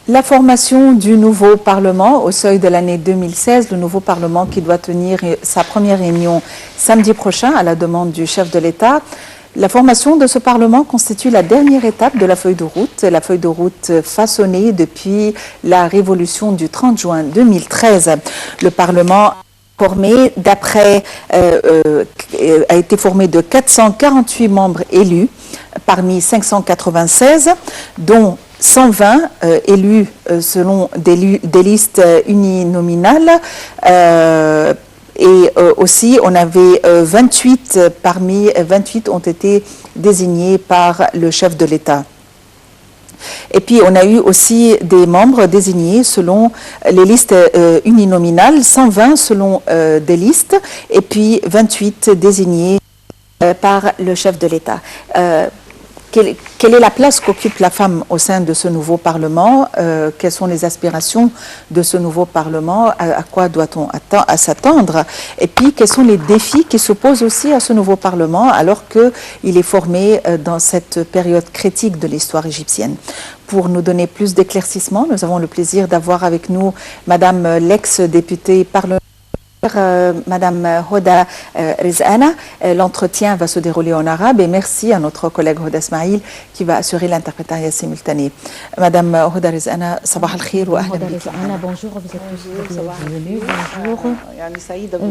La formation du nouveau Parlement au seuil de l'année 2016, le nouveau Parlement qui doit tenir sa première réunion samedi prochain à la demande du chef de l'État. La formation de ce Parlement constitue la dernière étape de la feuille de route façonnée depuis la révolution du 30 juin 2013. Le Parlement a été formé de 448 membres élus parmi 596, dont 120 élus selon des listes uninominales. Aussi, on avait 28 ont été désignés par le chef de l'État. Et puis, on a eu aussi des membres désignés selon les listes uninominales, 120 selon des listes, et puis 28 désignés par le chef de l'État. Quelle est la place qu'occupe la femme au sein de ce nouveau Parlement? Quelles sont les aspirations de ce nouveau Parlement? À quoi doit-on s'attendre? Et puis, quels sont les défis qui s'opposent aussi à ce nouveau Parlement alors qu'il est formé dans cette période critique de l'histoire égyptienne? Pour nous donner plus d'éclaircissements, nous avons le plaisir d'avoir avec nous Madame l'ex-députée parlementaire, Madame Hoda Rizana. L'entretien va se dérouler en arabe et merci à notre collègue Hoda Ismail qui va assurer l'interprétariat simultané. Madame Hoda Rizana, sabah al-khir wa ahlan bik. Bonjour, vous êtes bienvenue. Bonjour.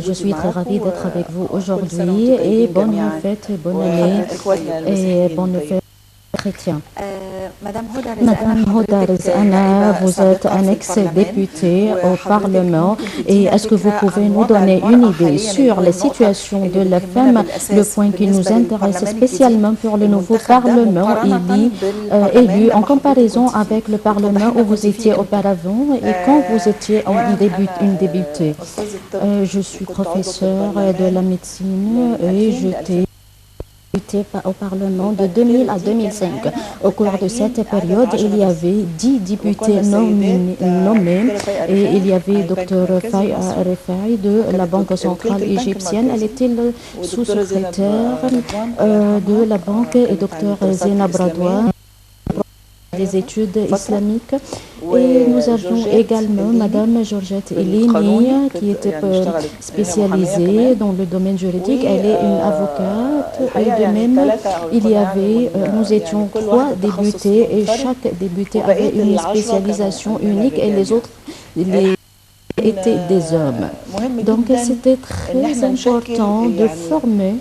Je suis très ravie d'être avec vous aujourd'hui et bonne fête, bonne année et bonne fête chrétien. Madame Hoda Rizana, vous êtes un ex-député au Parlement et est-ce que vous pouvez nous donner une idée sur les situations de la femme, le point qui nous intéresse spécialement pour le nouveau Parlement élu en comparaison avec le Parlement où vous étiez auparavant et quand vous étiez une débutée. Je suis professeure de la médecine et j'étais au Parlement de 2000 à 2005. Au cours de cette période, il y avait 10 députés nommés et il y avait Dr Faye Refai de la Banque centrale égyptienne. Elle était le sous-secrétaire de la banque et Dr Zena Bradoua des études islamiques. Et nous avons également Madame Georgette Elini qui était spécialisée dans le domaine juridique. Elle est une avocate et de même nous étions 3 députés et chaque député avait une spécialisation unique et les autres étaient des hommes. Donc c'était très important de former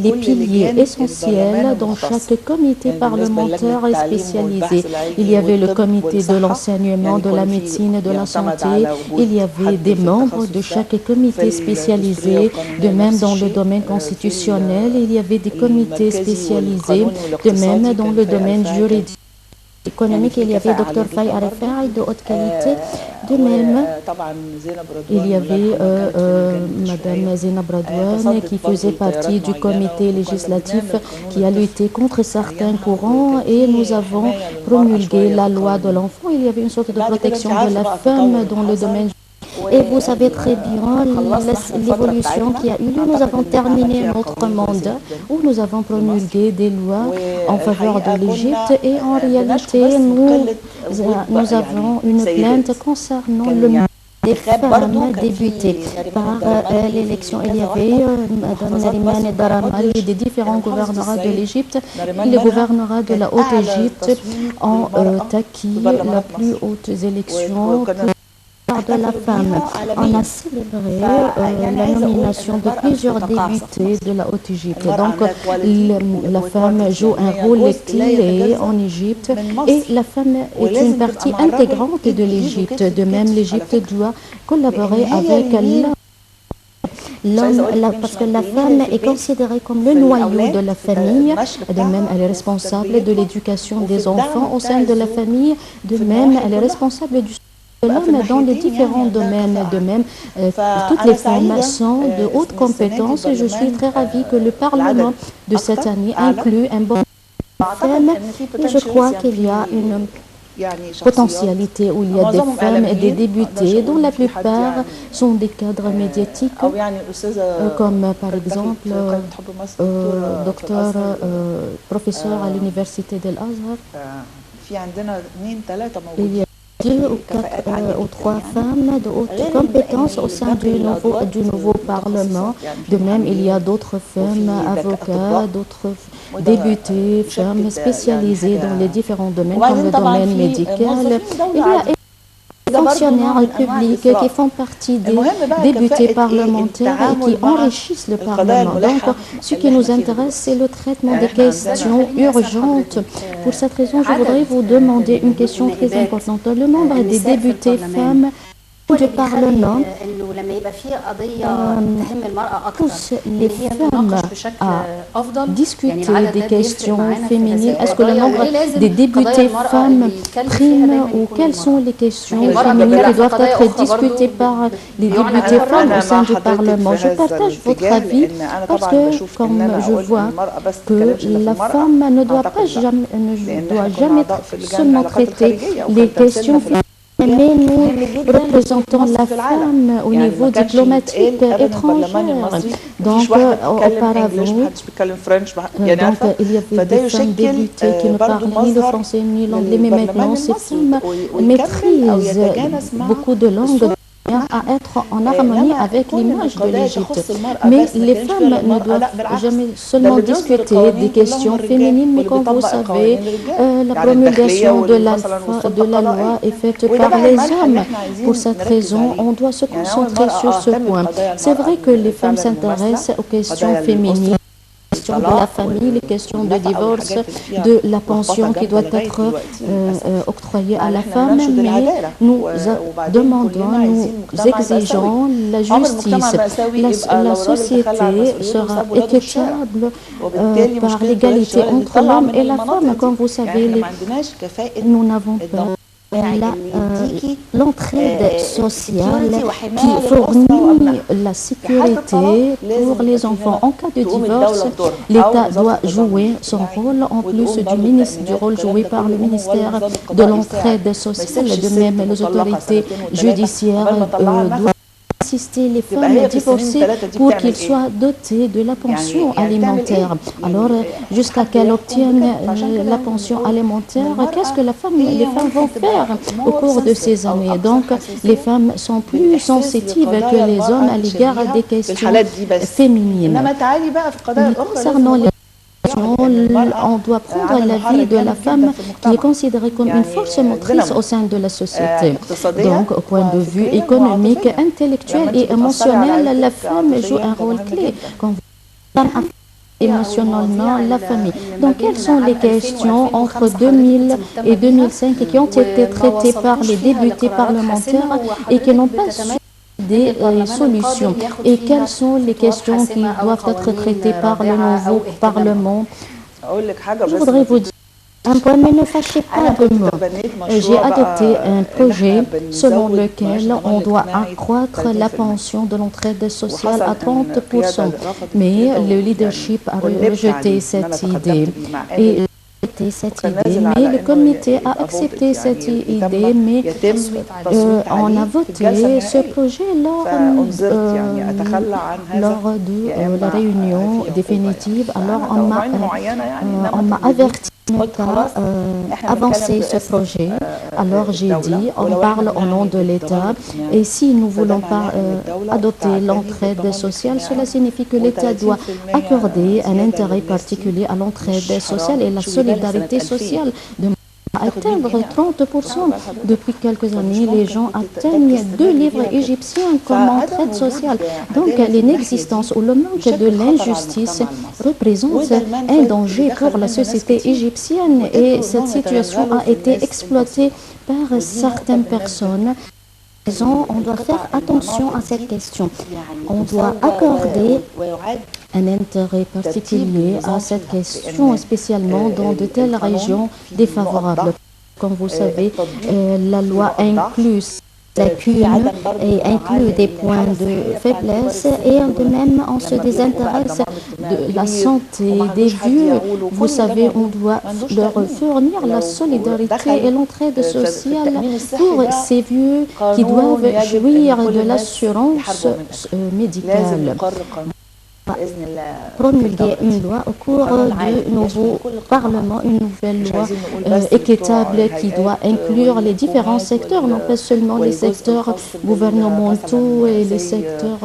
les piliers essentiels dans chaque comité parlementaire spécialisé. Il y avait le comité de l'enseignement, de la médecine et de la santé. Il y avait des membres de chaque comité spécialisé. De même dans le domaine constitutionnel, il y avait des comités spécialisés. De même dans le domaine juridique économique, il y avait Dr Faye Refai de haute qualité. De même, il y avait Madame Zena Bradoua qui faisait partie du comité législatif qui a lutté contre certains courants et nous avons promulgué la loi de l'enfant. Il y avait une sorte de protection de la femme dans le domaine. Et vous savez très bien l'évolution qui a eu lieu. Nous avons terminé notre mandat où nous avons promulgué des lois en faveur de l'Égypte et en réalité, nous avons une plainte concernant le des femmes débutées par l'élection. Il y avait Mme Narimane Daramal et des différents gouvernorats de l'Égypte. Les gouvernorats de la Haute-Égypte ont acquis la plus haute élection de la femme. On a célébré la nomination de plusieurs députés de la Haute-Égypte. Donc, la femme joue un rôle clé en Égypte et la femme est une partie intégrante de l'Égypte. De même, l'Égypte doit collaborer avec l'homme, parce que la femme est considérée comme le noyau de la famille. De même, elle est responsable de l'éducation des enfants au sein de la famille. De même, elle est responsable du de l'homme dans les différents domaines. De même, toutes les femmes sont de hautes compétences et je suis très ravie que le Parlement de cette année inclut un bon femme et je crois qu'il y a une potentialité où il y a des femmes et des députés dont la plupart sont des cadres médiatiques comme par exemple docteur professeur à l'université de l'Azhar. في عندنا 2 3 Il y موجودين a 2 ou 4 ou 3 femmes de haute compétence au sein du nouveau Parlement. De même, il y a d'autres femmes avocats, d'autres députés, femmes spécialisées dans les différents domaines, comme le domaine médical. Il y a des fonctionnaires publics qui font partie des députés parlementaires et qui enrichissent le Parlement. Donc, ce qui nous intéresse, c'est le traitement des questions urgentes. Pour cette raison, je voudrais vous demander une question très importante. Le nombre des députés femmes du Parlement pousse les femmes à discuter des questions féminines. Est-ce que le nombre des députés femmes prime ou quelles sont les questions féminines qui doivent être discutées par les députés femmes au sein du Parlement? Je partage votre avis parce que, comme je vois que la femme ne doit jamais seulement traiter les questions féminines. Mais nous représentons la femme au niveau diplomatique étrangère. Donc, auparavant, il y avait des femmes débutées qui ne parlaient ni le français ni l'anglais, mais maintenant, ces femmes maîtrisent beaucoup de langues à être en harmonie avec l'image de l'Égypte. Mais les femmes ne doivent jamais seulement discuter des questions féminines, mais comme vous savez, la promulgation de la loi est faite par les hommes. Pour cette raison, on doit se concentrer sur ce point. C'est vrai que les femmes s'intéressent aux questions féminines, de la famille, les questions de divorce, de la pension qui doit être octroyée à la femme, mais nous demandons, nous exigeons la justice. La société sera équitable par l'égalité entre l'homme et la femme. Comme vous savez, nous n'avons pas l'entraide sociale qui fournit la sécurité pour les enfants. En cas de divorce, l'État doit jouer son rôle en plus du rôle joué par le ministère de l'entraide sociale. De même, les autorités judiciaires doivent assister les femmes divorcées pour qu'ils soient dotés de la pension alimentaire. Alors, jusqu'à qu'elles obtiennent la pension alimentaire, qu'est-ce que les femmes vont faire au cours de ces années? Donc, les femmes sont plus sensitives que les hommes à l'égard des questions féminines. Mais concernant les on doit prendre l'avis de la femme qui est considérée comme une force motrice au sein de la société. Donc, au point de vue économique, intellectuel et émotionnel, la femme joue un rôle clé. Quand émotionnellement la famille. Donc, quelles sont les questions entre 2000 et 2005 qui ont été traitées par les députés parlementaires et qui n'ont pas su des solutions? Et quelles sont les questions qui doivent être traitées par le nouveau Parlement? Je voudrais vous dire un point, mais ne fâchez pas de moi. J'ai adopté un projet selon lequel on doit accroître la pension de l'entraide sociale à 30%. Mais le leadership a rejeté cette idée. Mais le comité a accepté cette idée, mais on a voté ce projet lors de la réunion définitive. Alors on m'a averti de ne pas avancer ce projet. Alors j'ai dit, on parle au nom de l'État, et si nous voulons pas adopter l'entraide sociale, cela signifie que l'État doit accorder un intérêt particulier à l'entraide sociale et la solidarité sociale de atteindre 30%. Depuis quelques années, les gens atteignent 2 livres égyptiens comme entraide sociale. Donc, l'inexistence ou le manque de l'injustice représente un danger pour la société égyptienne et cette situation a été exploitée par certaines personnes. On doit faire attention à cette question. On doit accorder un intérêt particulier à cette question, spécialement dans de telles régions défavorables. Comme vous savez, la loi inclut lacunes et inclut des points de faiblesse et de même on se désintéresse de la santé des vieux. Vous savez, on doit leur fournir la solidarité et l'entraide sociale pour ces vieux qui doivent jouir de l'assurance médicale. promulguer une loi au cours du nouveau Parlement, une nouvelle loi équitable qui doit inclure les différents secteurs, non pas seulement les secteurs gouvernementaux et les secteurs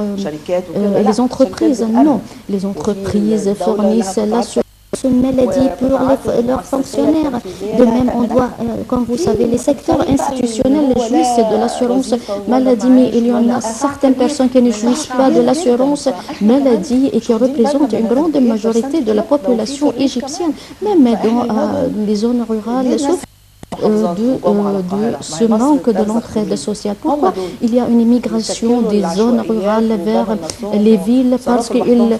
et les entreprises. Non, les entreprises fournissent l'assurance maladie pour leurs fonctionnaires. De même, on doit, comme vous savez, les secteurs institutionnels jouissent de l'assurance maladie, mais il y en a certaines personnes qui ne jouissent pas de l'assurance maladie et qui représentent une grande majorité de la population égyptienne, même dans les zones rurales, sauf de ce manque de l'entraide sociale. Pourquoi il y a une immigration des zones rurales vers les villes? Parce qu'ils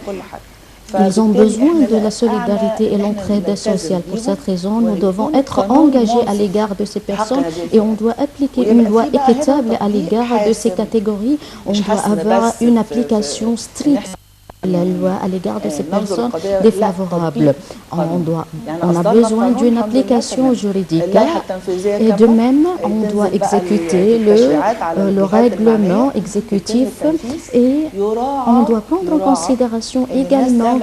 ont besoin de la solidarité et l'entraide sociale. Pour cette raison, nous devons être engagés à l'égard de ces personnes et on doit appliquer une loi équitable à l'égard de ces catégories. On doit avoir une application stricte de la loi à l'égard de ces personnes défavorables. On a besoin d'une application juridique. Et de même, on doit exécuter le règlement exécutif et on doit prendre en considération également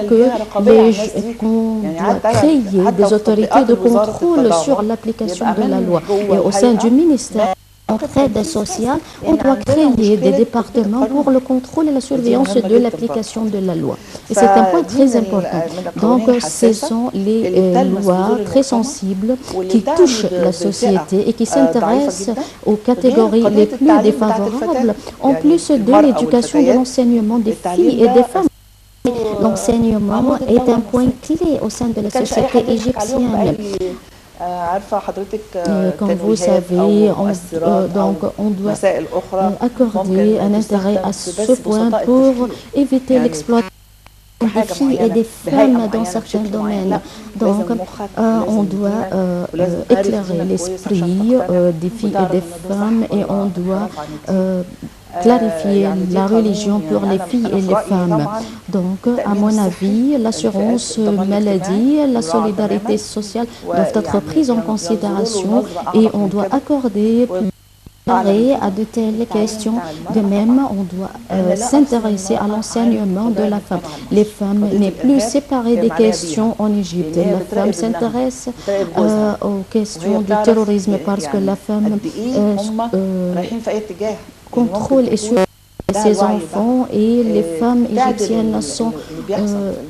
qu'on doit créer des autorités de contrôle sur l'application de la loi. Et au sein du ministère d'entraide sociale, on doit créer des départements pour le contrôle et la surveillance de l'application de la loi. Et c'est un point très important. Donc, ce sont les lois très sensibles qui touchent la société et qui s'intéressent aux catégories les plus défavorables, en plus de l'éducation et de l'enseignement des filles et des femmes. L'enseignement est un point clé au sein de la société égyptienne. Comme vous savez, on doit accorder un intérêt à ce point pour éviter l'exploitation des filles et des femmes dans certains domaines. Donc, on doit éclairer l'esprit des filles et des femmes et on doit clarifier la religion pour les filles et les femmes. Donc, à mon avis, l'assurance maladie, la solidarité sociale doivent être prises en considération et on doit accorder à de telles questions. De même, on doit s'intéresser à l'enseignement de la femme. Les femmes n'est plus séparées des questions en Égypte. La femme s'intéresse aux questions du terrorisme parce que la femme contrôle et surveille ses enfants et les femmes égyptiennes sont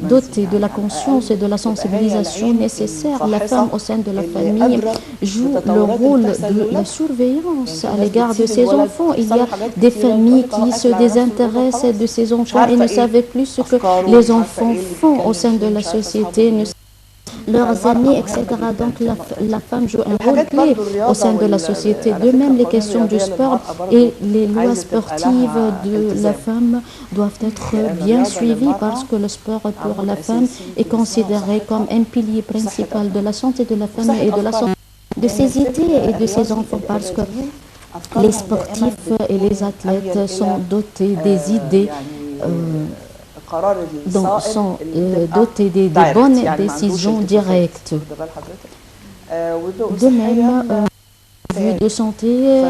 dotées de la conscience et de la sensibilisation nécessaire. La femme au sein de la famille joue le rôle de la surveillance à l'égard de ses enfants. Il y a des familles qui se désintéressent de ces enfants et ne savent plus ce que les enfants font au sein de la société, leurs amis, etc. Donc la femme joue un rôle clé au sein de la société. De même, les questions du sport et les lois sportives de la femme doivent être bien suivies parce que le sport pour la femme est considéré comme un pilier principal de la santé de la femme et de la santé de ses idées et de ses enfants parce que les sportifs et les athlètes sont dotés des idées donc sont dotés des bonnes décisions directes. De même, vue de santé,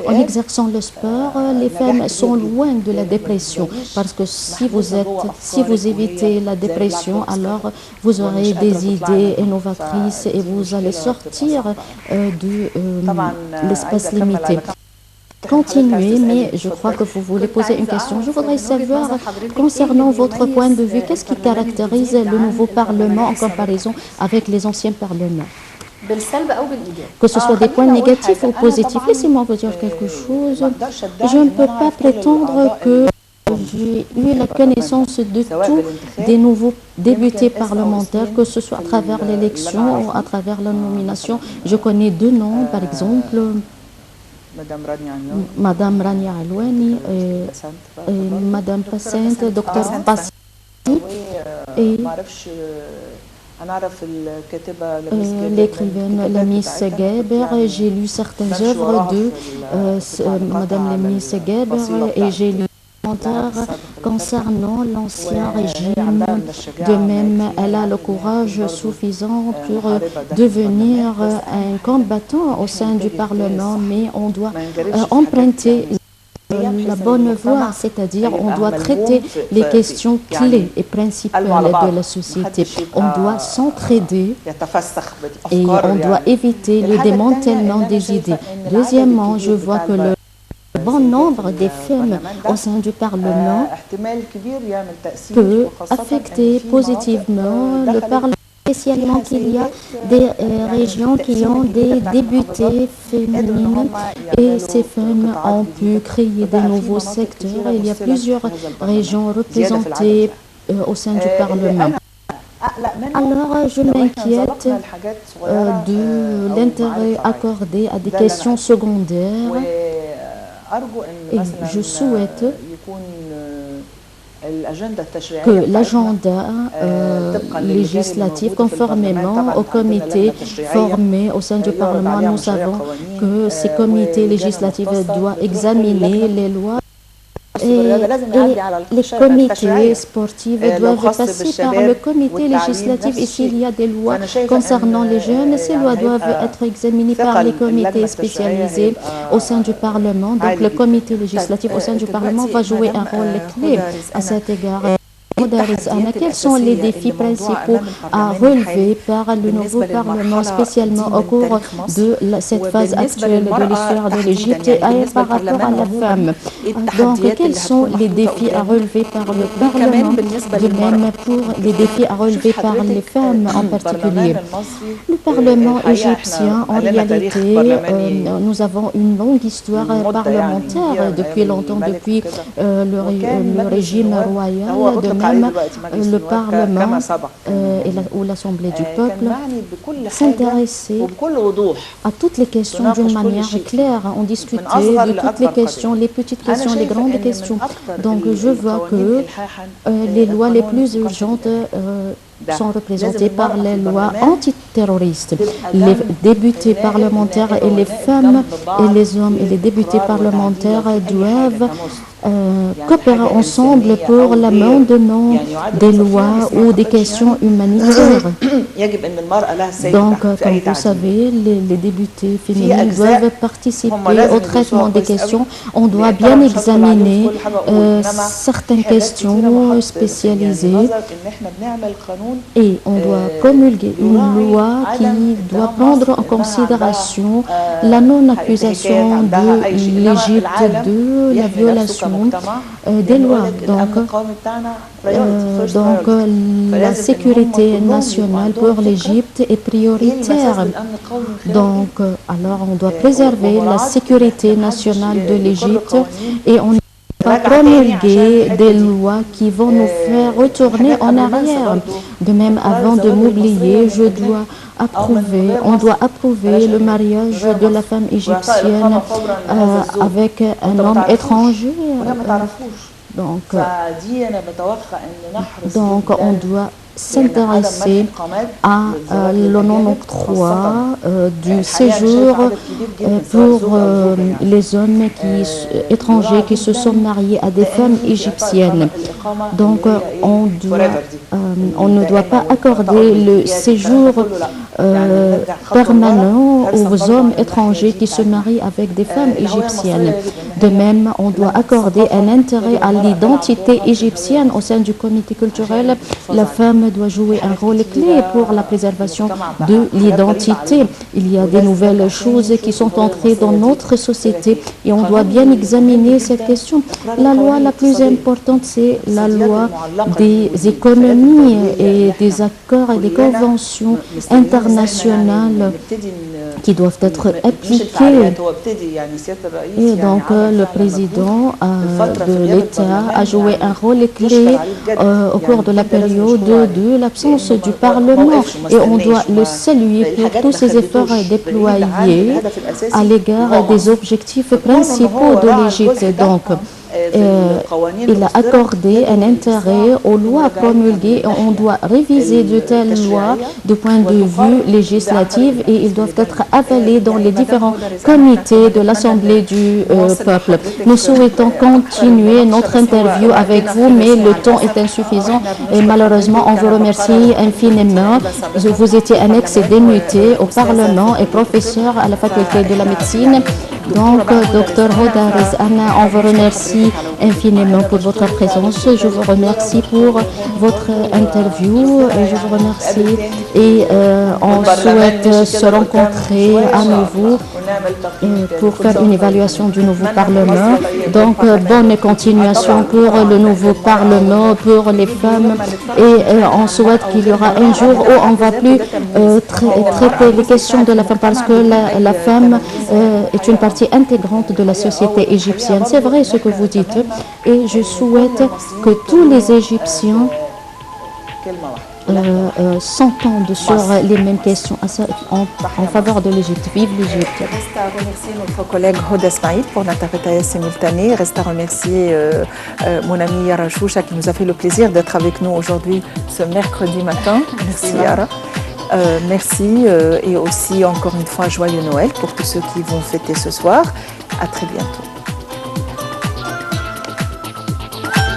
en exerçant le sport, les femmes sont loin de la dépression parce que si vous évitez la dépression, alors vous aurez des idées innovatrices et vous allez sortir de l'espace limité. Continuez, mais je crois que vous voulez poser une question. Je voudrais savoir, concernant votre point de vue, qu'est-ce qui caractérise le nouveau Parlement en comparaison avec les anciens parlements? Que ce soit des points négatifs ou positifs. Laissez-moi vous dire quelque chose. Je ne peux pas prétendre que j'ai eu la connaissance de tous des nouveaux députés parlementaires, que ce soit à travers l'élection ou à travers la nomination. Je connais deux noms, par exemple, Madame Rania Alouani et Madame Passante, Docteur Passante et l'écrivaine la Miss Geber. J'ai lu certaines œuvres de Madame la Miss Geber et j'ai lu concernant l'ancien régime. De même, elle a le courage suffisant pour devenir un combattant au sein du Parlement, mais on doit emprunter la bonne voie, c'est-à-dire on doit traiter les questions clés et principales de la société. On doit s'entraider et on doit éviter le démantèlement des idées. Deuxièmement, je vois que le bon nombre des femmes au sein du Parlement peut affecter positivement le Parlement, spécialement qu'il y a des régions qui ont des députées féminines et ces femmes ont pu créer de nouveaux secteurs. Il y a plusieurs régions représentées au sein du Parlement. Alors, je m'inquiète de l'intérêt accordé à des questions secondaires et je souhaite que l'agenda législatif, conformément au comité formé au sein du Parlement, nous savons que ces comités législatifs doivent examiner les lois et les comités sportifs doivent passer par le comité législatif et s'il y a des lois concernant les jeunes, ces lois doivent être examinées par les comités spécialisés au sein du Parlement. Donc le comité législatif au sein du Parlement va jouer un rôle clé à cet égard. Quels sont les défis principaux à relever par le nouveau Parlement, spécialement au cours de cette phase actuelle de l'histoire de l'Égypte et par rapport à la femme? Donc, quels sont les défis à relever par le Parlement, de même pour les défis à relever par les femmes en particulier? Le Parlement égyptien, en réalité, nous avons une longue histoire parlementaire depuis longtemps, depuis le régime royal, de même le Parlement ou l'Assemblée du peuple s'intéressait à toutes les questions d'une manière claire. On discutait de toutes les questions, les petites questions, les grandes questions. Donc je vois que les lois les plus urgentes sont représentées par les lois antiterroristes. Les députés parlementaires et les femmes et les hommes et les députés parlementaires doivent coopérer ensemble pour l'amendement des lois ou des questions humanitaires. Donc, comme vous savez, les députés féminines doivent participer au traitement des questions. On doit bien examiner certaines questions spécialisées et on doit promulguer une loi qui doit prendre en considération la non-accusation de l'Égypte de la violation des lois. Donc, la sécurité nationale pour l'Égypte est prioritaire. Donc, alors on doit préserver la sécurité nationale de l'Égypte et on pas promulguer des lois qui vont nous faire retourner en arrière. De même, avant de m'oublier, on doit approuver le mariage de la femme égyptienne avec un homme étranger. Donc, on doit s'intéresser à le non-octroi du séjour pour les hommes étrangers qui se sont mariés à des femmes égyptiennes. Donc, on ne doit pas accorder le séjour permanent aux hommes étrangers qui se marient avec des femmes égyptiennes. De même, on doit accorder un intérêt à l'identité égyptienne au sein du comité culturel. La femme doit jouer un rôle clé pour la préservation de l'identité. Il y a des nouvelles choses qui sont entrées dans notre société et on doit bien examiner cette question. La loi la plus importante, c'est la loi des économies et des accords et des conventions internationales qui doivent être appliquées. Et donc, le président de l'État a joué un rôle clé au cours de la période de l'absence du Parlement et on doit le saluer pour tous ses efforts déployés à l'égard des objectifs principaux de l'Égypte. Donc, il a accordé un intérêt aux lois promulguées et on doit réviser de telles lois du point de vue législatif et ils doivent être avalés dans les différents comités de l'Assemblée du peuple. Nous souhaitons continuer notre interview avec vous, mais le temps est insuffisant et malheureusement, on vous remercie infiniment. Vous étiez annexe et démuté au Parlement et professeur à la faculté de la médecine. Donc, Dr Hoda Rezana, on vous remercie infiniment pour votre présence. Je vous remercie pour votre interview. Je vous remercie et on souhaite se rencontrer à nouveau pour faire une évaluation du nouveau Parlement. Donc, bonne continuation pour le nouveau Parlement, pour les femmes. Et on souhaite qu'il y aura un jour où on ne va plus traiter les questions de la femme parce que la femme est une partie intégrante de la société égyptienne. C'est vrai ce que vous dites. Et je souhaite que tous les Égyptiens s'entendent sur les mêmes questions en faveur de l'Égypte. Vive l'Égypte. Reste à remercier notre collègue Hoda Smaïd pour l'interprétation simultanée. Reste à remercier mon ami Yara Choucha qui nous a fait le plaisir d'être avec nous aujourd'hui ce mercredi matin. Merci Yara. Merci et aussi encore une fois joyeux Noël pour tous ceux qui vont fêter ce soir. À très bientôt.